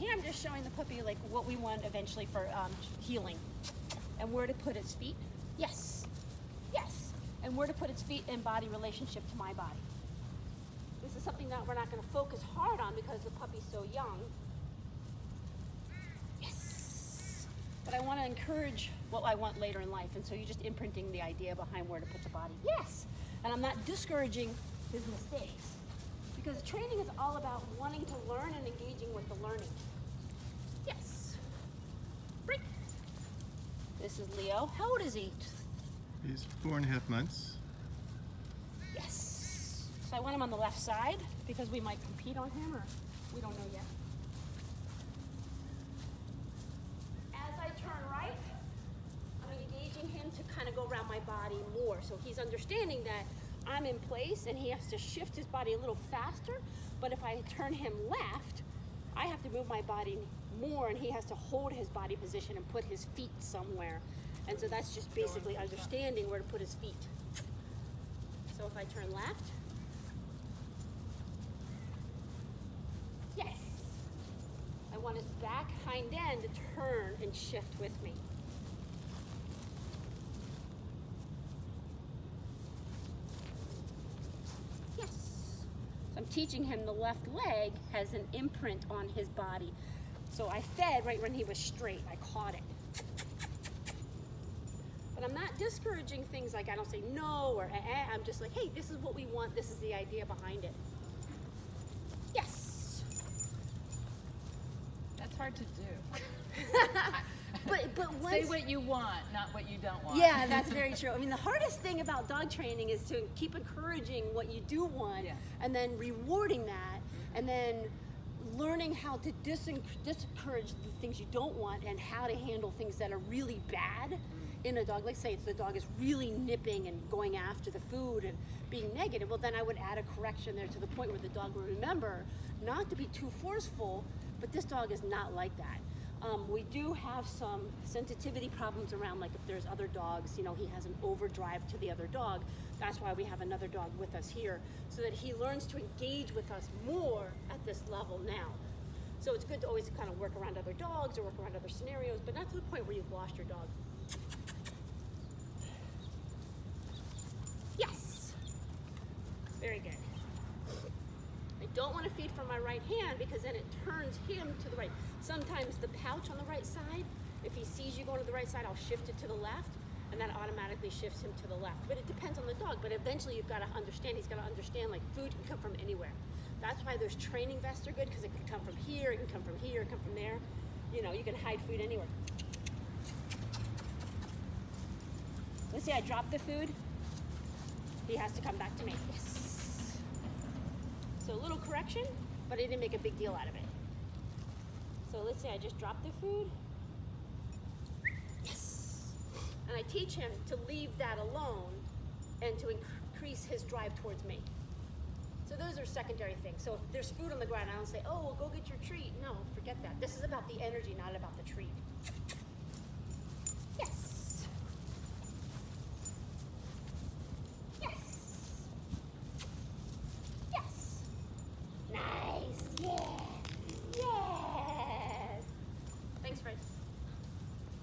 here I'm just showing the puppy like what we want eventually for healing. And where to put its feet. Yes, yes. And where to put its feet in body relationship to my body. This is something that we're not going to focus hard on because the puppy's so young. Yes. But I want to encourage what I want later in life. And so you're just imprinting the idea behind where to put the body. Yes. And I'm not discouraging his mistakes. Because training is all about wanting to learn and engaging with the learning. Yes. Break. This is Leo. How old is he? He's 4.5 months. Yes. So I want him on the left side because we might compete on him, or we don't know yet. As I turn right, I'm engaging him to kind of go around my body more. So he's understanding that I'm in place and he has to shift his body a little faster. But if I turn him left, I have to move my body more and he has to hold his body position and put his feet somewhere. And so that's just basically understanding where to put his feet. So if I turn left, yes. I want his back hind end to turn and shift with me. Yes. So I'm teaching him the left leg has an imprint on his body. So I fed right when he was straight. I caught it. But I'm not discouraging things like I don't say no or I'm just like, hey, this is what we want. This is the idea behind it. Yes. That's hard to do. But once, say what you want, not what you don't want. Yeah, that's very true. I mean, the hardest thing about dog training is to keep encouraging what you do want, and then rewarding that, and then learning how to discourage the things you don't want and how to handle things that are really bad in a dog. Like say if the dog is really nipping and going after the food and being negative, well then I would add a correction there to the point where the dog will remember not to be too forceful, but this dog is not like that. We do have some sensitivity problems around, like if there's other dogs, you know, he has an overdrive to the other dog. That's why we have another dog with us here, so that he learns to engage with us more at this level now. So it's good to always kind of work around other dogs or work around other scenarios, but not to the point where you've lost your dog. Yes. Very good. I don't want to feed from my right hand because then it turns him to the right. Sometimes the pouch on the right side, if he sees you going to the right side, I'll shift it to the left, and that automatically shifts him to the left. But it depends on the dog. But eventually you've got to understand, he's got to understand like food can come from anywhere. That's why those training vests are good, because it can come from here, it can come from here, it can come from there. You know, you can hide food anywhere. Let's say I drop the food, he has to come back to me. Yes. So a little correction, but I didn't make a big deal out of it. So let's say I just dropped the food. Yes. And I teach him to leave that alone and to increase his drive towards me. So those are secondary things. So if there's food on the ground, I don't say, oh, well, go get your treat. No, forget that. This is about the energy, not about the treat.